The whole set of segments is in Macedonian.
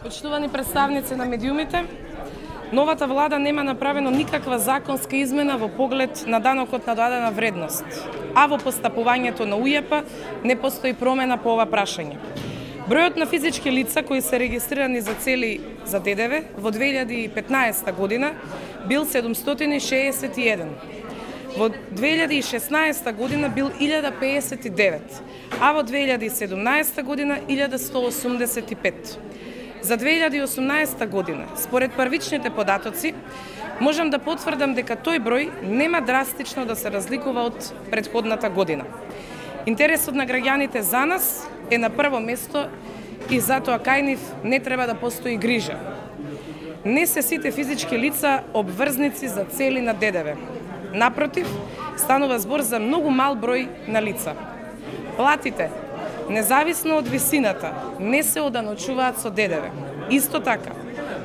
Почитувани представници на медиумите, новата влада нема направено никаква законска измена во поглед на данокот на додадена вредност, а во постапувањето на УЈП не постои промена по ова прашање. Бројот на физички лица кои се регистрирани за цели за ДДВ во 2015 година бил 761. Во 2016 година бил 1059, а во 2017 година 1185. За 2018 година, според првичните податоци, можам да потврдам дека тој број нема драстично да се разликува од претходната година. Интересот на граѓаните за нас е на прво место и затоа кај нив не треба да постои грижа. Не се сите физички лица обврзници за цели на ДДВ. Напротив, станува збор за многу мал број на лица. Платите, независно од висината, не се оданочуваат со ДДВ. Исто така,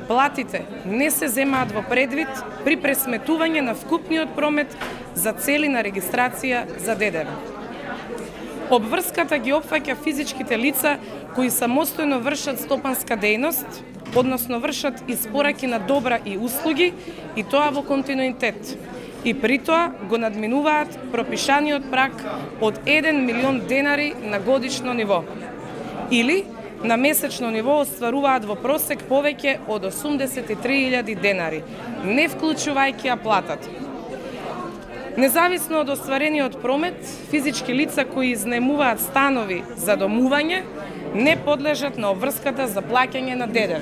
платите не се земаат во предвид при пресметување на вкупниот промет за цели на регистрација за ДДВ. Обврската ги опфаќа физичките лица кои самостојно вршат стопанска дејност, односно вршат испораки на добра и услуги, и тоа во континуитет. И при тоа го надминуваат пропишаниот праг од 1 милион денари на годишно ниво. Или на месечно ниво остваруваат во просек повеќе од 83.000 денари, не вклучувајќи платата. Независно од остварениот промет, физички лица кои изнаемуваат станови за домување не подлежат на обврската за плаќање на ДДВ.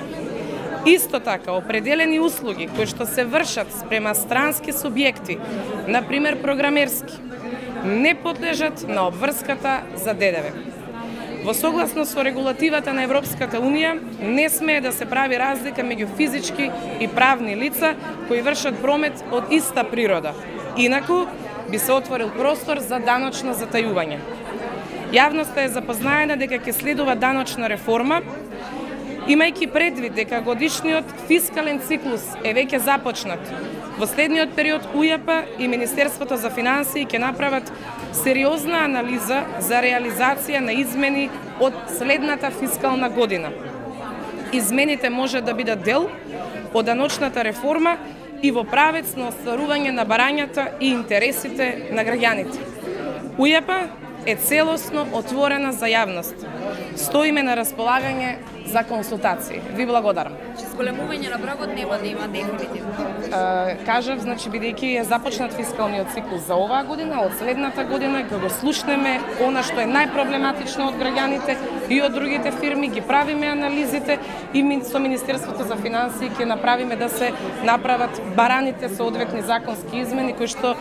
Исто така, определени услуги кои што се вршат спрема странски субјекти, например програмерски, не подлежат на обврската за ДДВ. Во согласно со регулативата на Европската Унија, не смее да се прави разлика меѓу физички и правни лица кои вршат промет од иста природа. Инаку, би се отворил простор за даночно затајување. Јавноста е запознаена дека ќе следува даночна реформа, имајќи предвид дека годишниот фискален циклус е веќе започнат. Во следниот период УЈП и Министерството за финансии ќе направат сериозна анализа за реализација на измени од следната фискална година. Измените може да бидат дел од даночната реформа и во правец на остварување на барањата и интересите на граѓаните. УЈП е целосно отворена за јавност. Стоиме на располагање за консултации. Ви благодарам. Зголемување на брогот нема да има дефинитивно. Кажав, значи бидејќи е започнат фискалниот циклус за оваа година, од следната година ќе го слушнеме она што е најпроблематично од граѓаните и од другите фирми, ги правиме анализите и со Министерството за финансии ќе направиме да се направат бараните соодветни законски измени кои што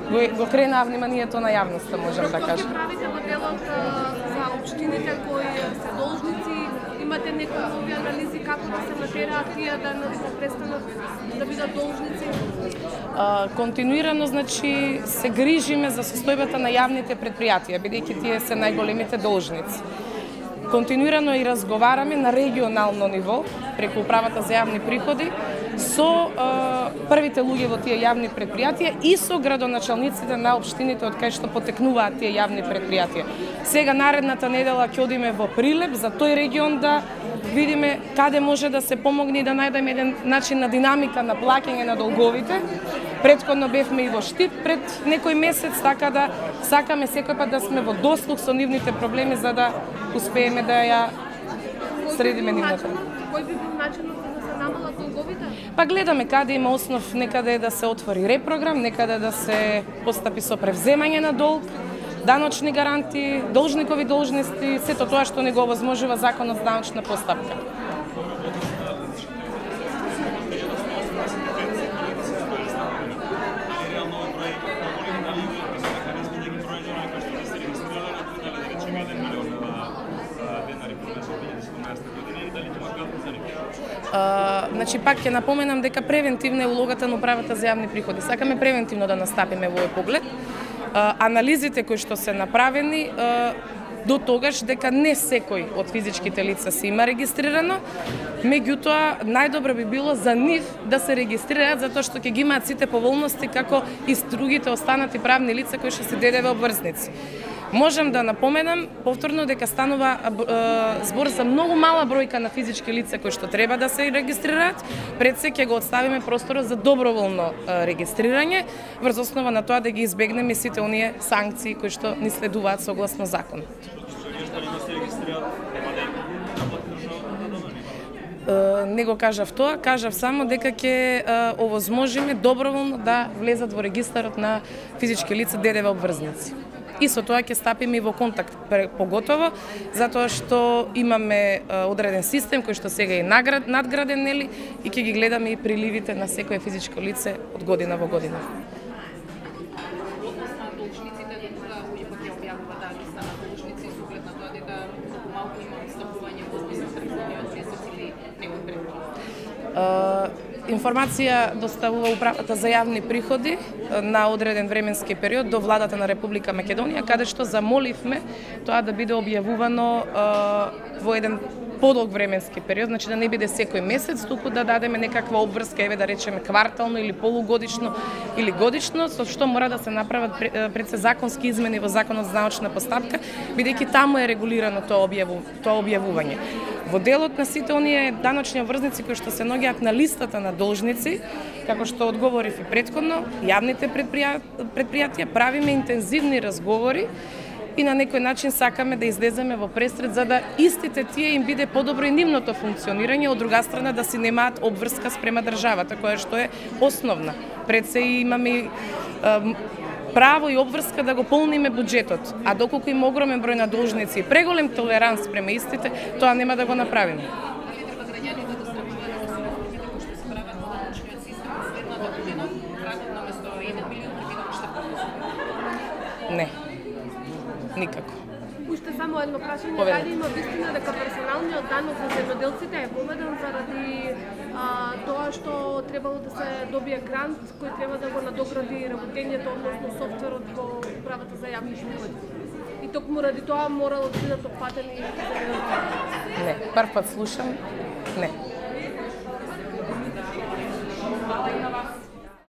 го кренаа вниманието на јавноста, можам да кажам. Што ќе правите во делот за општините кои се должници? Имате некои анализи како да се натераат тие да престанат да бидат должници? Континуирано, значи, се грижиме за состојбата на јавните предпријатија, бидејќи тие се најголемите должници. Континуирано и разговараме на регионално ниво, преку управата за јавни приходи, со првите луѓе во тие јавни предпријатија и со градоначалниците на општините од кај што потекнуваат тие јавни предпријатија. Сега наредната недела ќе одиме во Прилеп за тој регион да видиме каде може да се помогне и да најдеме еден начин на динамика на плаќање на долговите. Предходно бевме и во Штип пред некој месец, така да сакаме секој пат да сме во дослух со нивните проблеми за да успееме да ја средиме нивната. Кој би бил начинот да се намалат долговите? Па гледаме каде има основ, некаде да се отвори репрограм, некаде да се постапи со превземање на долг, даночни гаранти, должникови должности, сето тоа што не го овозможува законот за даночна постапка. Значи, пак ќе напоменам дека превентивна е улогата на управата за јавни приходи. Сакаме превентивно да настапиме во овој поглед. Анализите кои што се направени до тогаш дека не секој од физичките лица се има регистрирано, меѓутоа најдобро би било за нив да се регистрираат затоа што ќе ги имаат сите поволности како и другите останати правни лица кои што се ДДВ обврзници. Можам да напоменам повторно дека станува збор за многу мала бројка на физички лица кои што треба да се регистрираат. Пред се ќе го оставиме просторот за доброволно регистрирање, врз основа на тоа да ги избегнеме сите оние санкции кои што ни следуваат согласно законот. Не го кажав тоа, кажав само дека ќе овозможиме доброволно да влезат во регистарот на физички лица ДДВ обврзници. И со тоа ќе стапиме и во контакт поготово, затоа што имаме одреден систем кој што сега е надграден, нели, и ќе ги гледаме и приливите на секое физичко лице од година во година. Информација доставува Управата за јавни приходи на одреден временски период до владата на Република Македонија, каде што замоливме тоа да биде објавувано во еден подолг временски период, значи да не биде секој месец, туку да дадеме некаква обврска, еве да речеме квартално или полугодишно или годишно, со што мора да се направат пред се законски измени во Законот за даночна постапка, бидејќи таму е регулирано тоа објавување. Во делот на сите оние даночни обврзници кои што се наоѓаат на листата на должници, како што одговорив и претходно, јавните предпријатија правиме интензивни разговори и на некој начин сакаме да излеземе во пресред за да истите тие им биде подобро и нивното функционирање, од друга страна да си немаат обврска спрема државата, која што е основна. Пред се имаме право и обврска да го полниме буџетот, а доколку има огромен број на должници и преголем толеранс спрема истите, тоа нема да го направиме. Не. Никако. Уште само едно прашање, дали има вистина дека персоналниот данок за земјоделците е поведен заради тоа што требало да се добие грант кој треба да го надогради работењето, односно софтверот во Управата за јавни приходи. И токму ради тоа морало да бидат опфатени земјоделците? Не, прв пат слушам, не.